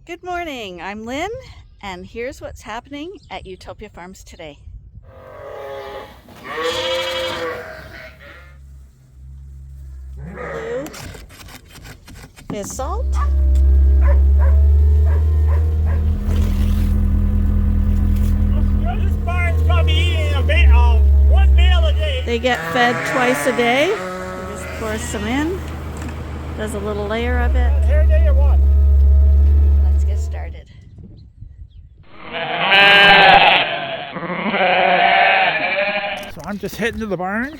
Good morning, I'm Lynn, and here's what's happening at Utopia Farms today. Blue is Salt. This barn's probably eating one meal a day. They get fed twice a day. We just pour some in, does a little layer of it. Hair day or what? Let's get started. So I'm just heading to the barn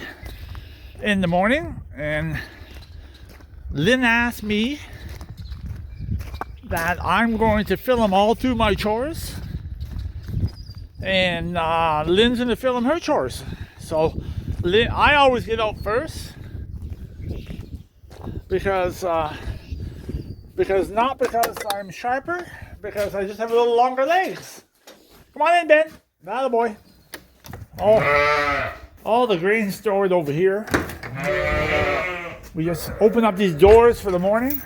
in the morning, and Lynn asked me that I'm going to film all through my chores, and Lynn's going to film her chores. So I always get out first because not because I'm sharper, because I just have a little longer legs. Come on in, Ben. That boy. All the grain stored over here. We just open up these doors for the morning.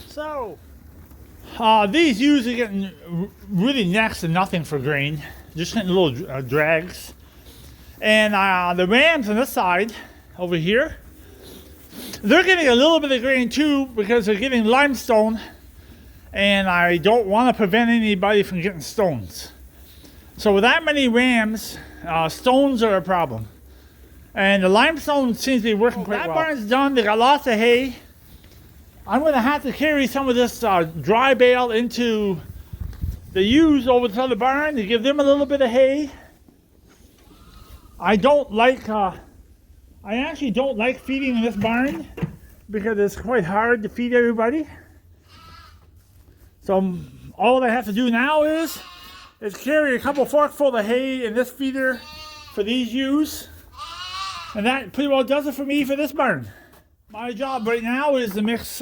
So, these ewes are getting really next to nothing for grain, just getting little drags. And the rams on this side, over here, they're getting a little bit of grain too because they're getting limestone, and I don't want to prevent anybody from getting stones. So with that many rams, stones are a problem. And the limestone seems to be working quite well. That barn's done, they got lots of hay. I'm going to have to carry some of this dry bale into the ewes over to the barn to give them a little bit of hay. I actually don't like feeding in this barn because it's quite hard to feed everybody. So all I have to do now is carry a couple forkfuls of hay in this feeder for these ewes. And that pretty well does it for me for this barn. My job right now is to mix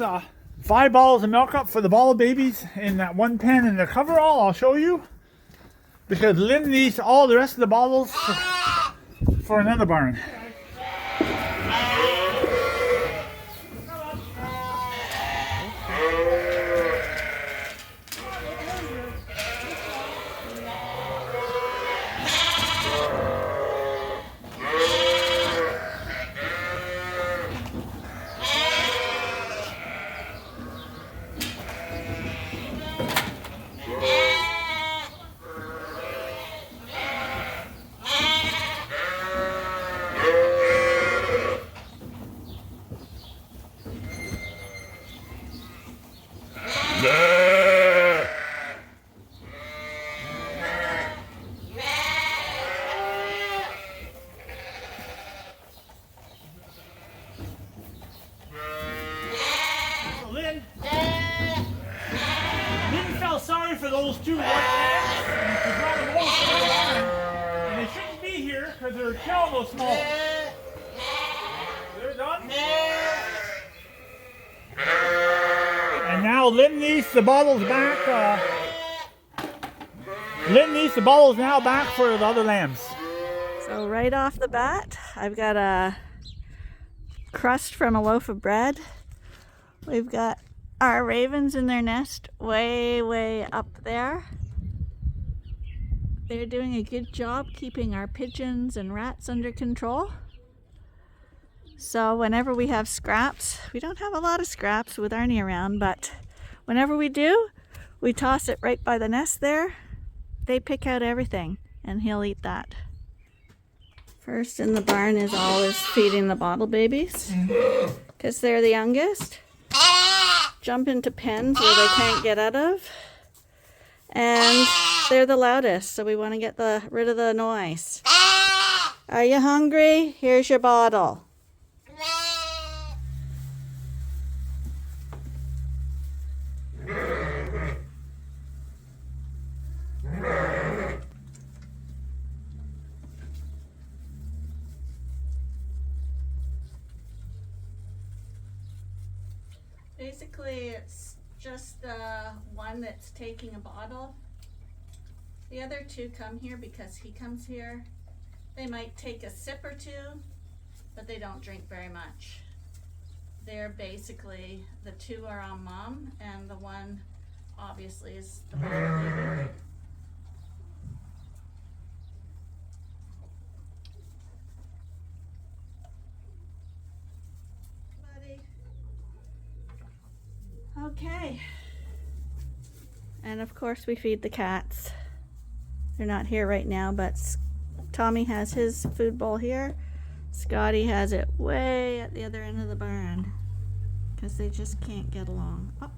5 bottles of milk up for the bottle babies in that one pen in the coverall. I'll show you. Because Lynn needs all the rest of the bottles for another barn. Lynn felt sorry for those two white lambs and brought them over to the barn. And they shouldn't be here because they're killing those small ones. They're done. And now Lynn needs the bottles back. Lynn needs the bottles now back for the other lambs. So right off the bat, I've got a crust from a loaf of bread. We've got our ravens in their nest way up there. They're doing a good job keeping our pigeons and rats under control. So whenever we have scraps, we don't have a lot of scraps with Arnie around, but whenever we do, we toss it right by the nest there. They pick out everything. and he'll eat that. First in the barn is always feeding the bottle babies because they're the youngest. Jump into pens where they can't get out of, and they're the loudest, so we want to get rid of the noise. Are you hungry? Here's your bottle. Basically, it's just the one that's taking a bottle. The other two come here because he comes here. They might take a sip or two, but they don't drink very much. They're basically, the two are on mom, and the one obviously is the bottle baby. Okay, and of course we feed the cats. They're not here right now, but Tommy has his food bowl here. Scotty has it way at the other end of the barn because they just can't get along. Oh,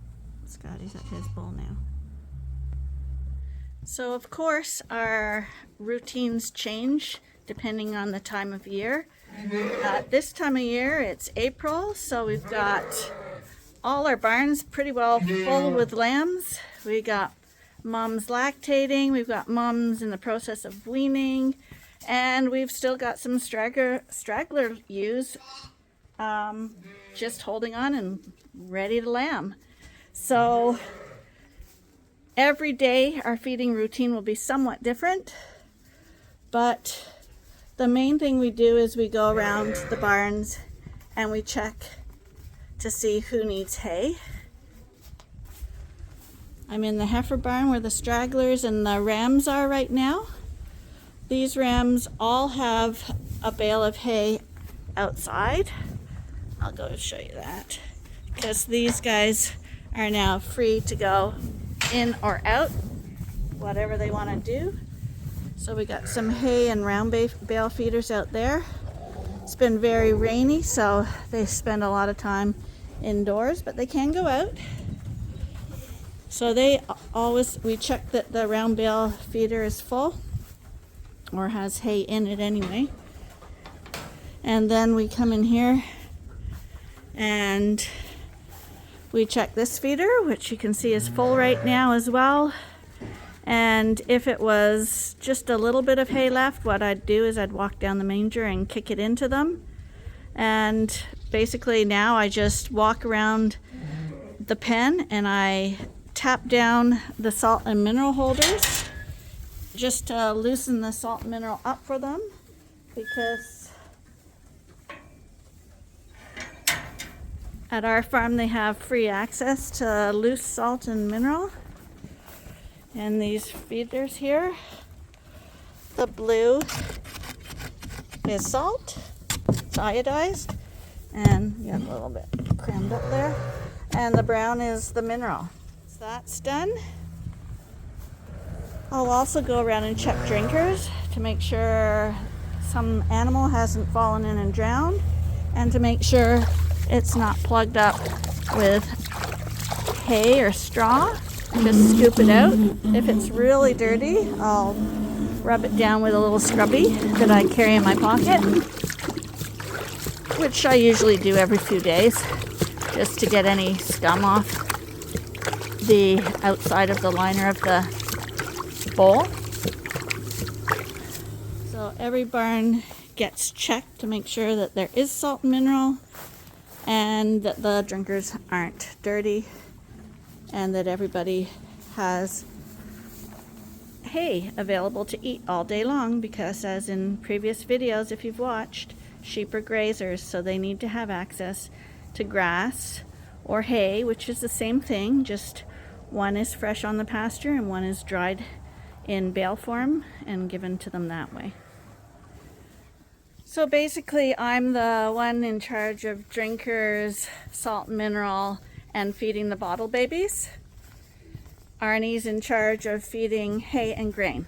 Scotty's at his bowl now. So of course our routines change depending on the time of year. This time of year it's April, so we've got all our barns pretty well full with lambs. We got moms lactating, we've got moms in the process of weaning, and we've still got some straggler ewes just holding on and ready to lamb. So every day our feeding routine will be somewhat different, but the main thing we do is we go around the barns and we check to see who needs hay. I'm in the heifer barn where the stragglers and the rams are right now. These rams all have a bale of hay outside. I'll go show you that because these guys are now free to go in or out, whatever they want to do. So we got some hay and round bale feeders out there. It's been very rainy, so they spend a lot of time indoors, but they can go out. So we check that the round bale feeder is full or has hay in it anyway. And then we come in here and we check this feeder, which you can see is full right now as well. And if it was just a little bit of hay left, what I'd do is I'd walk down the manger and kick it into them. And basically now I just walk around the pen and I tap down the salt and mineral holders just to loosen the salt and mineral up for them, because at our farm they have free access to loose salt and mineral. And these feeders here, the blue is salt, it's iodized, and you have a little bit crammed up there. And the brown is the mineral. So that's done. I'll also go around and check drinkers to make sure some animal hasn't fallen in and drowned, and to make sure it's not plugged up with hay or straw. Just scoop it out. If it's really dirty, I'll rub it down with a little scrubby that I carry in my pocket, which I usually do every few days, just to get any scum off the outside of the liner of the bowl. So every barn gets checked to make sure that there is salt and mineral and that the drinkers aren't dirty, and that everybody has hay available to eat all day long, because as in previous videos, if you've watched, sheep are grazers, so they need to have access to grass or hay, which is the same thing, just one is fresh on the pasture and one is dried in bale form and given to them that way. So basically I'm the one in charge of drinkers, salt and mineral, and feeding the bottle babies. Arnie's in charge of feeding hay and grain.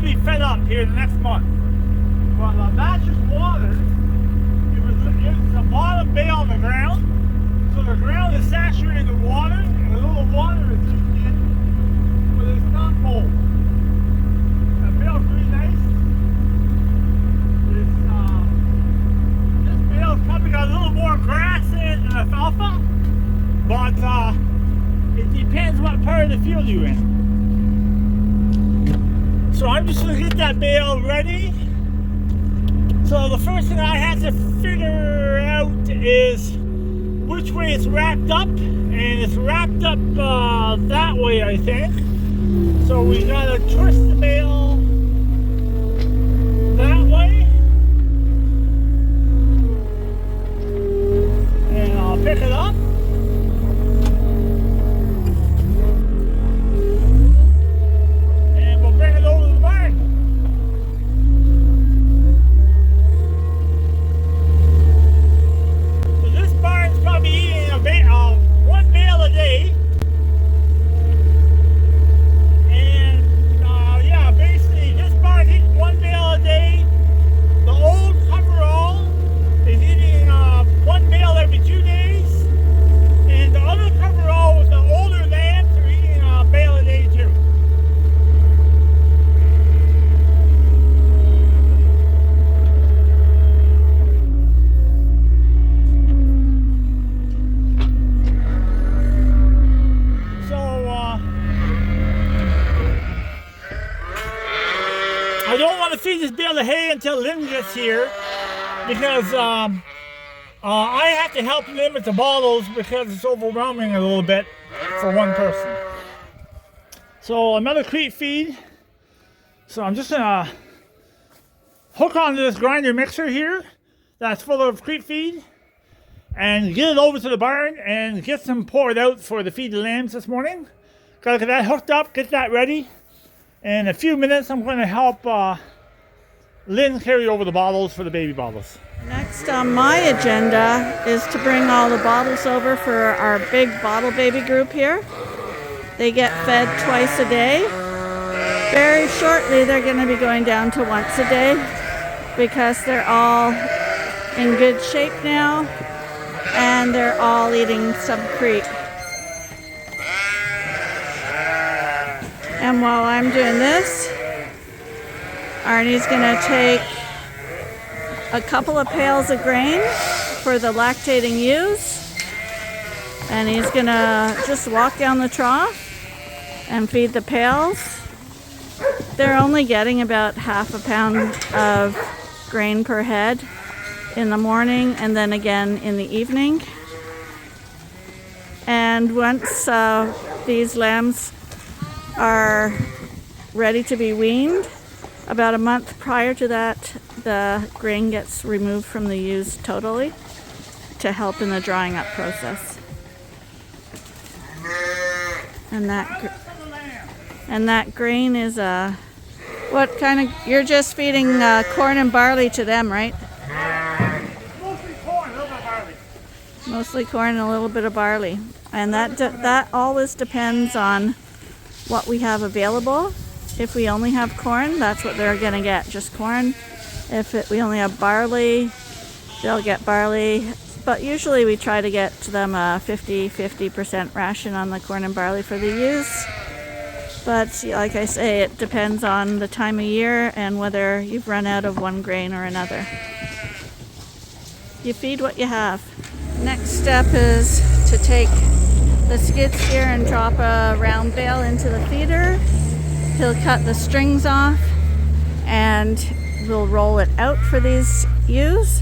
to be fed up here the next month. But that's just water. It's a bottom bale on the ground. So the ground is saturated with water, and a little water is leaked in, but it's not mold. The bale's really nice. This bale's probably got a little more grass in it than alfalfa, but it depends what part of the field you're in. So I'm just going to get that bale ready. So the first thing I have to figure out is which way it's wrapped up, and it's wrapped up that way, I think. So we gotta twist the bale that way, and I'll pick it up. And we'll bring it over to the barn. Probably eating one bale a day, and yeah, basically this barn eats one bale a day. The old coverall is eating one bale every 2 days, and the other coverall with the older lambs are eating a bale a day too. I don't want to feed this bale of hay until Lynn gets here, because I have to help Lynn with the bottles because it's overwhelming a little bit for one person. So another crate feed. So I'm just gonna hook onto this grinder mixer here that's full of crate feed and get it over to the barn and get some poured out for the feed the lambs this morning. Gotta get that hooked up, get that ready. In a few minutes, I'm going to help Lynn carry over the bottles for the baby bottles. Next on my agenda is to bring all the bottles over for our big bottle baby group here. They get fed twice a day. Very shortly, they're going to be going down to once a day because they're all in good shape now and they're all eating some creep. And while I'm doing this, Arnie's gonna take a couple of pails of grain for the lactating ewes, and he's gonna just walk down the trough and feed the pails. They're only getting about half a pound of grain per head in the morning and then again in the evening. And once these lambs are ready to be weaned, about a month prior to that, the grain gets removed from the ewes totally to help in the drying up process. And that grain is what kind of, you're just feeding corn and barley to them, right? Mostly corn, a little bit of barley. Mostly corn and a little bit of barley. And that always depends on what we have available. If we only have corn, that's what they're gonna get, just corn. If we only have barley, they'll get barley. But usually we try to get them a 50% ration on the corn and barley for the ewes. But like I say, it depends on the time of year and whether you've run out of one grain or another. You feed what you have. Next step is to take the skid steer and drop a round bale into the feeder. He'll cut the strings off and we'll roll it out for these ewes.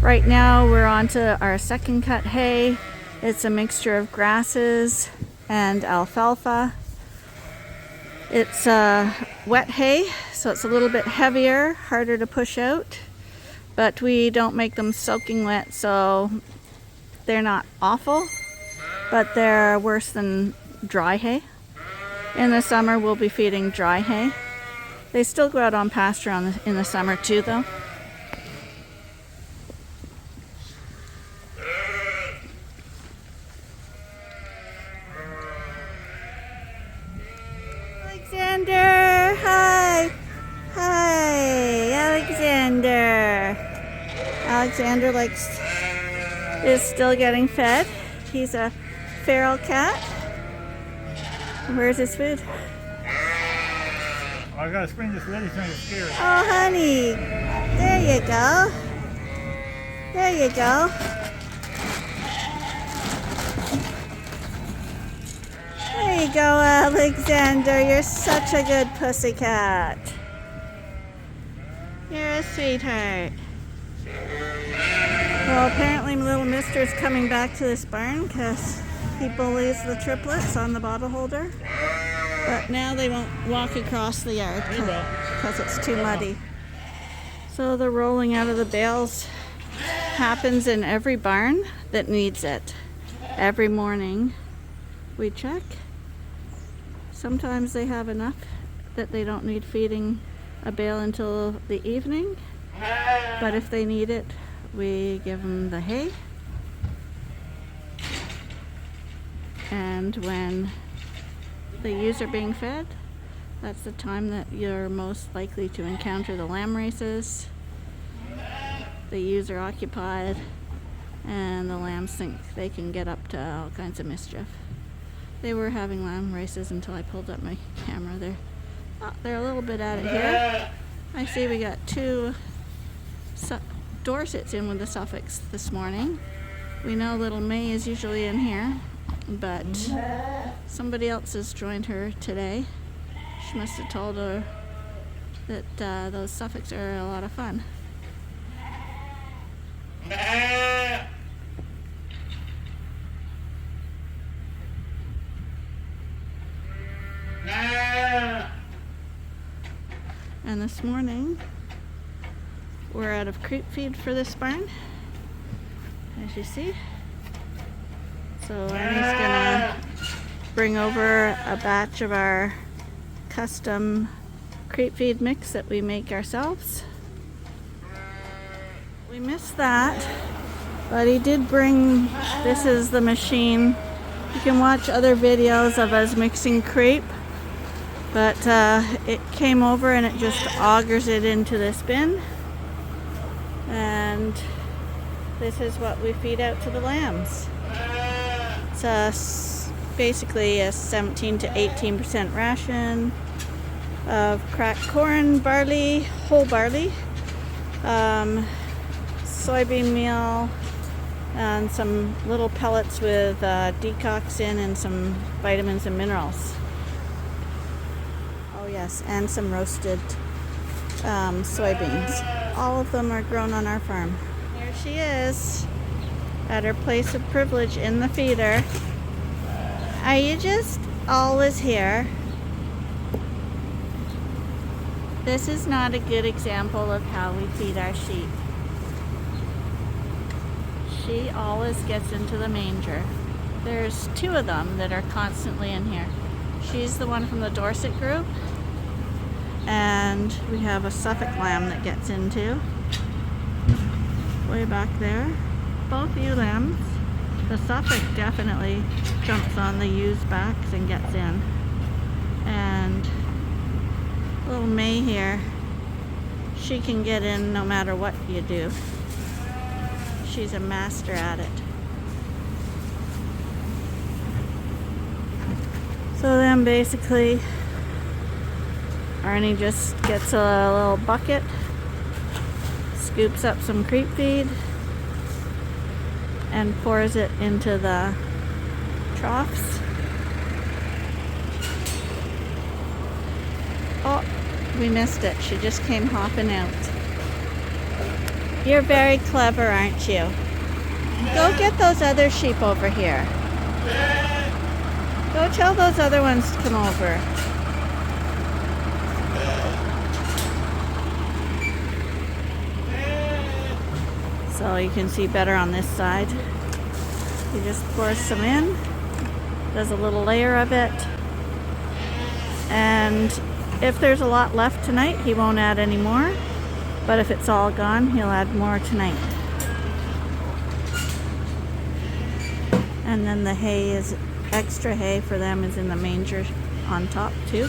Right now we're on to our second cut hay. It's a mixture of grasses and alfalfa. It's wet hay, so it's a little bit heavier, harder to push out, but we don't make them soaking wet, so they're not awful, but they're worse than dry hay. In the summer, we'll be feeding dry hay. They still go out on pasture in the summer too, though. Alexander, hi. Alexander is still getting fed. He's a feral cat. Where's his food? I gotta spring this lady trying to scare her. Oh, honey. There you go. There you go. There you go, Alexander. You're such a good pussycat. You're a sweetheart. Well, apparently little mister's coming back to this barn because he bullies the triplets on the bottle holder. But now they won't walk across the yard because it's too muddy. So the rolling out of the bales happens in every barn that needs it. Every morning we check. Sometimes they have enough that they don't need feeding a bale until the evening. But if they need it, we give them the hay. And when the ewes are being fed, that's the time that you're most likely to encounter the lamb races. The ewes are occupied and the lambs think they can get up to all kinds of mischief. They were having lamb races until I pulled up my camera. They're a little bit at it here. I see we got two Dorsets in with the Suffolks this morning. We know little May is usually in here, but somebody else has joined her today. She must have told her that those Suffolks are a lot of fun. And this morning we're out of creep feed for this barn, as you see. So Annie's gonna bring over a batch of our custom creep feed mix that we make ourselves. We missed that, but he did bring, this is the machine. You can watch other videos of us mixing creep, but it came over and it just augers it into this bin. And this is what we feed out to the lambs. It's basically a 17 to 18% ration of cracked corn, barley, whole barley, soybean meal, and some little pellets with decoxin and some vitamins and minerals. Oh yes, and some roasted soybeans. All of them are grown on our farm. Here she is at her place of privilege in the feeder. Are you just always here? This is not a good example of how we feed our sheep. She always gets into the manger. There's two of them that are constantly in here. She's the one from the Dorset group, and we have a Suffolk lamb that gets into way back there. Both ewe lambs. The Suffolk definitely jumps on the ewes' backs and gets in. And little May here, she can get in no matter what you do. She's a master at it. So then basically Arnie just gets a little bucket, scoops up some creep feed, and pours it into the troughs. Oh, we missed it. She just came hopping out. You're very clever, aren't you? Go get those other sheep over here. Go tell those other ones to come over. So you can see better on this side. He just pours some in, does a little layer of it, and if there's a lot left tonight, he won't add any more, but if it's all gone, he'll add more tonight. And then the hay is, extra hay for them is in the manger on top too.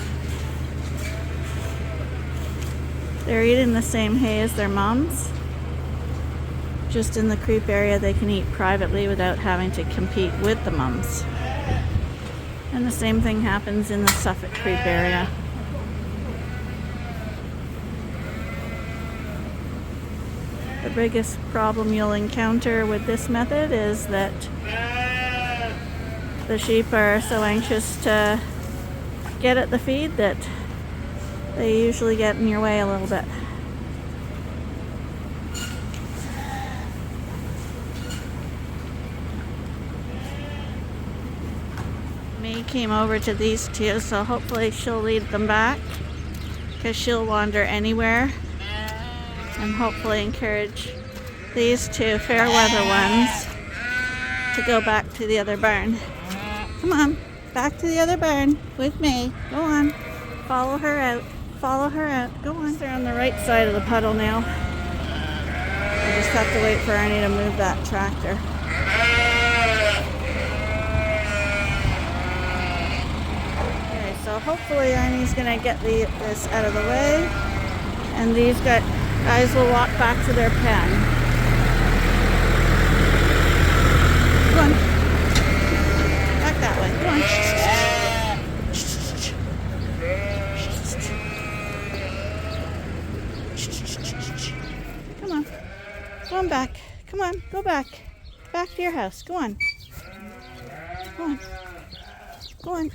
They're eating the same hay as their moms. just in the creep area, they can eat privately without having to compete with the mums. And the same thing happens in the Suffolk creep area. The biggest problem you'll encounter with this method is that the sheep are so anxious to get at the feed that they usually get in your way a little bit. May came over to these two, so hopefully she'll lead them back, because she'll wander anywhere, and hopefully encourage these two fair weather ones to go back to the other barn. Come on, back to the other barn with me. Go on, follow her out, follow her out. Go on. They're on the right side of the puddle now. I just have to wait for Arnie to move that tractor. Okay, so hopefully Arnie's gonna get this out of the way, and these guys will walk back to their pen. Go on. Back that way. Go on. Come on. Go on back. Come on. Go back. Back to your house. Go on. Go on. Go on.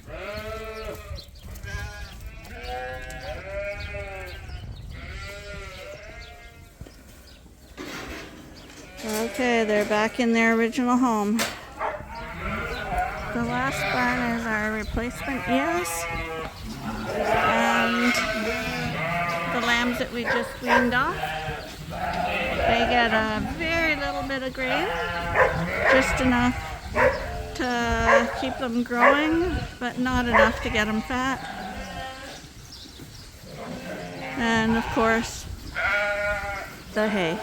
Okay, they're back in their original home. The last barn is our replacement Ewes, and the lambs that we just weaned off. They get a very little bit of grain, just enough to keep them growing, but not enough to get them fat. And of course, the hay.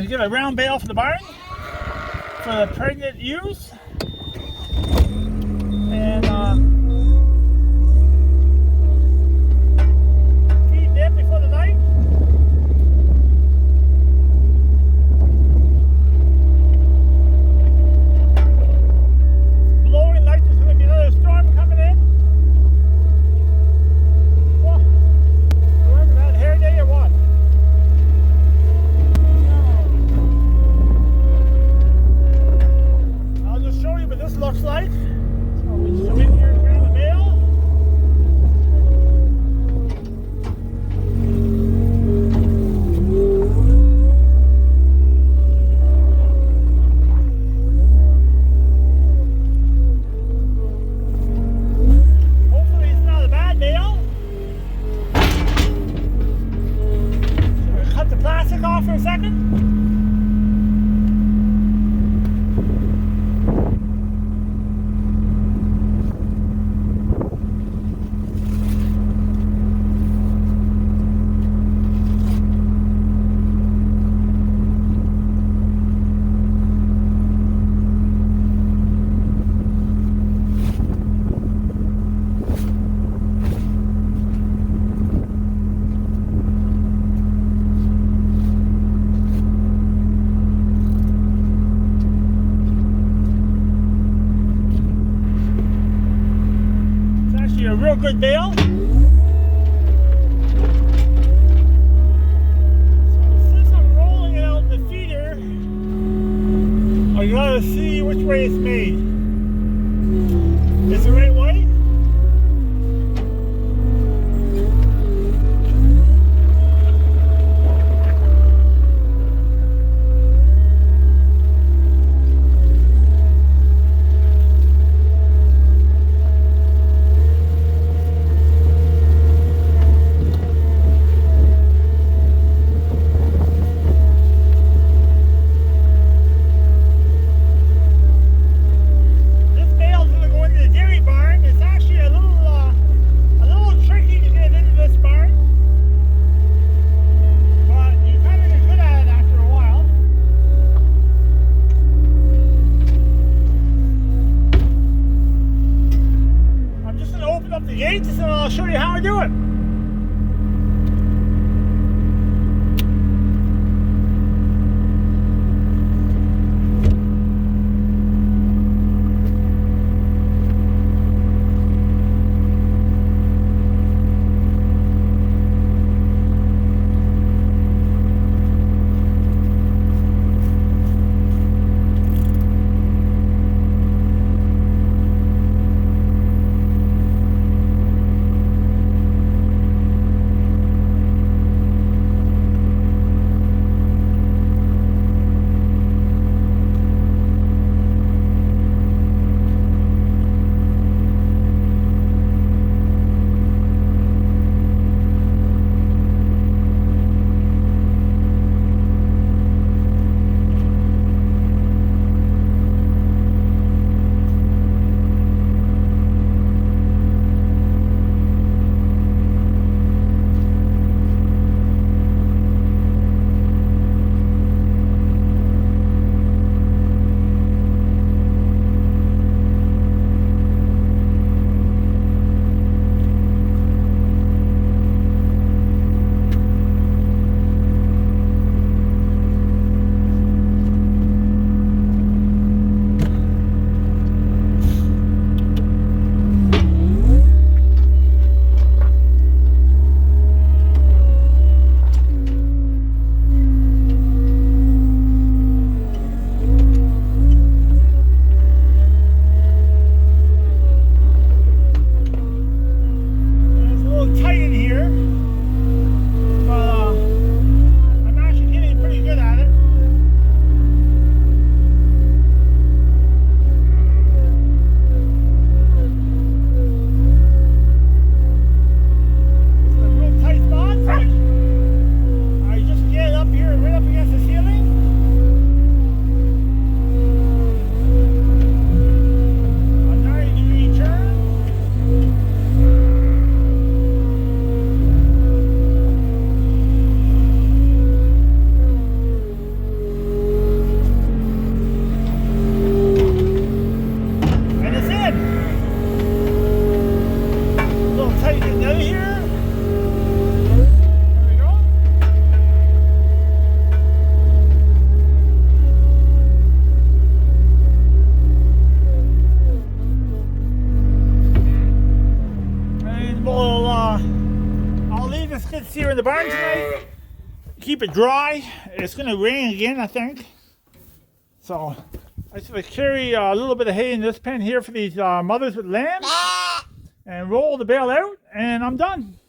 Get a round bale for the barn for the pregnant ewes, and feed them before the night. Blowing like there's going to be another storm coming in. Whoa. Whoever that hair day or what? Show you what this looks like. So we zoom in here. good bale. So since I'm rolling it out the feeder, I gotta see which way it's made. Is the right way? The gates and I'll show you how I do it. Skidsteer in the barn tonight. Keep it dry. It's going to rain again, I think. So I just going to carry a little bit of hay in this pen here for these mothers with lambs and roll the bale out, and I'm done.